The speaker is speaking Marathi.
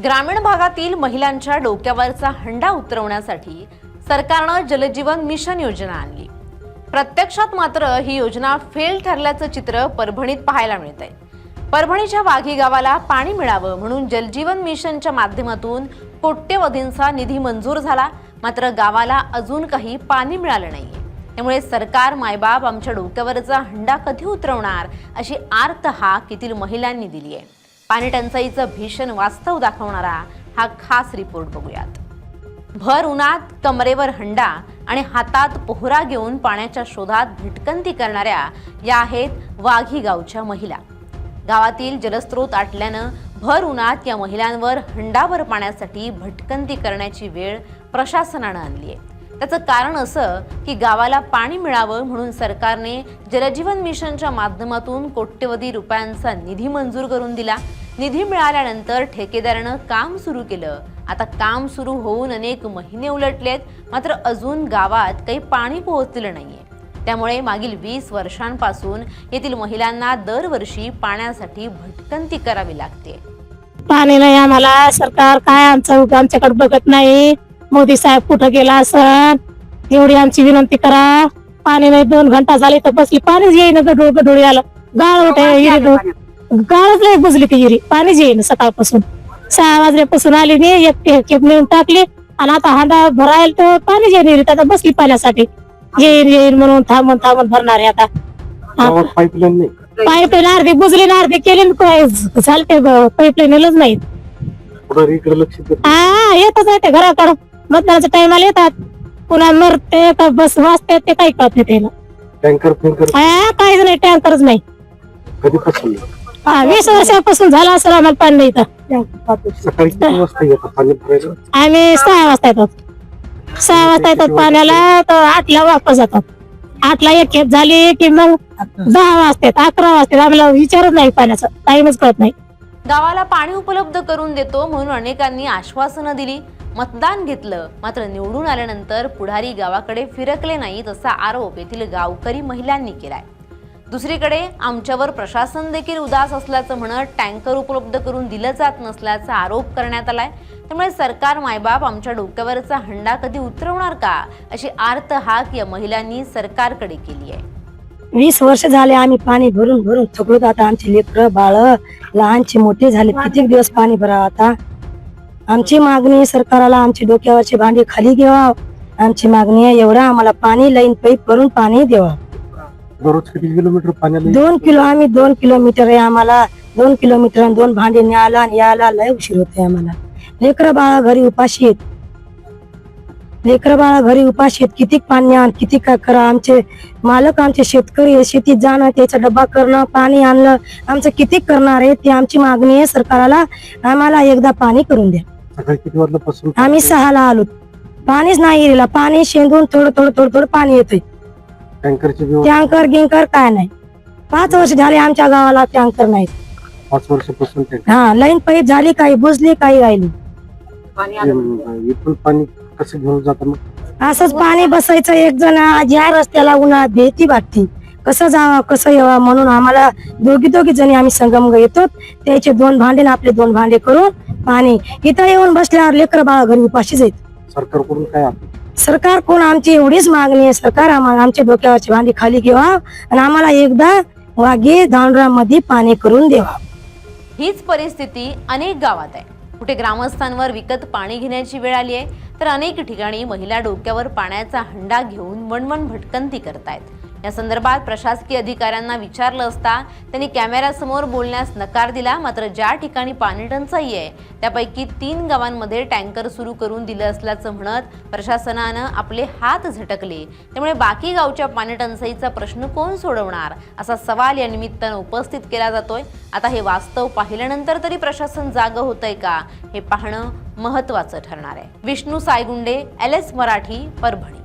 ग्रामीण भागातील महिलांच्या डोक्यावरचा हंडा उतरवण्यासाठी सरकारने जलजीवन मिशन योजना आणली। प्रत्यक्षात मात्र ही योजना फेल ठरल्याचं चित्र परभणीत पाहायला मिळतंय। परभणीच्या वाघी गावाला पाणी मिळावं म्हणून जलजीवन मिशनच्या माध्यमातून कोट्यवधींचा निधी मंजूर झाला, मात्र गावाला अजून काही पाणी मिळालं नाहीये। त्यामुळे सरकार मायबाप आमच्या डोक्यावरचा हंडा कधी उतरवणार अशी आर्त हाक येथील महिलांनी दिली आहे। पाणी टंचाईचं भीषण वास्तव दाखवणारा हा खास रिपोर्ट बघूयात। भर उन्हात कमरेवर हंडा आणि हातात पोहरा घेऊन पाण्याच्या शोधात भटकंती करणाऱ्या या आहेत वाघी गावच्या महिला। गावातील जलस्रोत आटल्यानं भर उन्हात या महिलांवर हंडाभर पाण्यासाठी भटकंती करण्याची वेळ प्रशासनानं आणली आहे। त्याचं कारण असं की गावाला पाणी मिळावं म्हणून सरकारने जलजीवन मिशनच्या माध्यमातून कोट्यवधी रुपयांचा निधी मंजूर करून दिला। निधी मिळाल्यानंतर ठेकेदारानं काम सुरू केलं। आता काम सुरू होऊन अनेक महिने उलटलेत, मात्र अजून गावात काही पाणी पोहोचलेलं नाहीये। त्यामुळे मागील 20 वर्षांपासून येथील महिलांना दरवर्षी पाण्यासाठी भटकंती करावी लागते। पाणी नाही आम्हाला, सरकार काय आमच्याकडे बघत नाही। मोदी साहेब कुठं गेला असं एवढी आमची विनंती करा। पाणी नाही, 2 घंटा झाले तर बसली, पाणीच येईन। गडोळी आलं, गाळ होते, गाळच नाही बुजली ती हिरी, पाणीच येईन। सकाळपासून 6 वाजल्यापासून आली नाही, एक खेप नेऊन टाकली आणि आता हांडा भरायला तर पाणीच येईन। आता बसली पाण्यासाठी, येईन म्हणून थांबून भरणार आहे। आता पाईपलाईन अर्धी बुजली ना अर्धी केली, चालते पाईपलाईनच नाही। हा येतच नाही ते घराकडं, मतदानाच्या टायमाला येतात, पुन्हा मरते का बस वाचते ते काही कळत नाही त्याला। टँकर काहीच नाही, टँकरच नाही। 20 वर्षापासून झाला असं आम्हाला पाणी नाही इथं। आम्ही 6 वाजता येतात, 6 वाजता येतात पाण्याला, तर 8ला वापस जातात। 8ला एक खेप झाली की मग 10 वाजतात, 11 वाजतात। आम्हाला विचारच नाही, पाण्याचा टाइमच कळत नाही। गावाला पाणी उपलब्ध करून देतो म्हणून अनेकांनी आश्वासनं दिली, मतदान घेतलं, मात्र निवडून आल्यानंतर पुढारी गावाकडे फिरकले नाहीत असा आरोप येथील गावकरी महिलांनी केलाय। दुसरीकडे आमच्यावर प्रशासन देखील उदास असल्याचं म्हणत टँकर उपलब्ध करून दिलं जात नसल्याचा आरोप करण्यात आलाय। त्यामुळे सरकार मायबाप आमच्या डोक्यावरचा हंडा कधी उतरवणार का अशी आर्त हाक या महिलांनी सरकारकडे केली आहे। 20 वर्ष झाले आम्ही पाणी भरून थकलो। आता आमचे लेकरं बाळ लहानचे मोठे झाले, किती दिवस पाणी भरावं। आता आमची मागणी सरकारला आमची डोक्यावरची भांडी खाली घ्यावा। आमची मागणी आहे एवढा, आम्हाला पाणी लाईन पाईप करून पाणी द्यावा। दररोज किती किलोमीटर पाणी? 2 किलो, आम्ही 2 किलोमीटर आहे आम्हाला। 2 किलोमीटर आणि 2 भांडे न्यायला आणि यायला लय उशीर होते आम्हाला। लेकरं बाळा घरी उपाशी आहेत, लेकरं बाळा घरी उपाशी आहेत। किती पाणी आण, किती काय करा। आमचे मालक आमचे शेतकरी शेतीत जाणं, त्याचा डब्बा करणं, पाणी आणलं, आमचं किती करणार आहे। ती आमची मागणी आहे सरकारला, आम्हाला एकदा पाणी करून द्या। किती वाजल्यापासून? आम्ही 6ला आलो, पाणीच नाही येईल। पाणी शेंदून थोडं पाणी येतंय। टँकर गिंकर काय नाही। 5 वर्ष झाले आमच्या गावाला टँकर नाही। 5 वर्षापासून हा, लाईन पाईप झाली, काही बुजली, काही राहिली। पाणी कसं घेऊन जात मग? असंच पाणी बसायचं। एक जण ज्या रस्त्याला उन्हात भीती वाटते, कसं जावं कसं यावं म्हणून आम्हाला दोघी जणी आम्ही संगम येतो। त्याचे 2 भांडे ना आपले 2 भांडे करून पाणी इथं येऊन बसल्यावर लेकर बाळा घरी उपाशीच आहेत। सरकारकडून काय? सरकार कोण, आमची एवढीच मागणी आहे, सरकार आमच्या डोक्यावरची भांडी खाली घ्यावा आणि आम्हाला एकदा वाघे धांडरामध्ये पाणी करून द्यावा। हीच परिस्थिती अनेक गावात आहे। कुठे ग्रामस्थांवर विकत पाणी घेण्याची वेळ आली आहे, तर अनेक ठिकाणी महिला डोक्यावर पाण्याचा हंडा घेऊन वणवण भटकंती करतायत। या संदर्भात प्रशासकीय अधिकाऱ्यांना विचारलं असता त्यांनी कॅमेऱ्यासमोर बोलण्यास नकार दिला। मात्र ज्या ठिकाणी पाणी टंचाई आहे त्यापैकी 3 गावांमध्ये टँकर सुरू करून दिलं असल्याचं म्हणत प्रशासनानं आपले हात झटकले। त्यामुळे बाकी गावच्या पाणी टंचाईचा प्रश्न कोण सोडवणार असा सवाल या निमित्तानं उपस्थित केला जातोय। आता हे वास्तव पाहिल्यानंतर तरी प्रशासन जागं होतंय का हे पाहणं महत्त्वाचं ठरणार आहे। विष्णू सायगुंडे, LS मराठी, परभणी।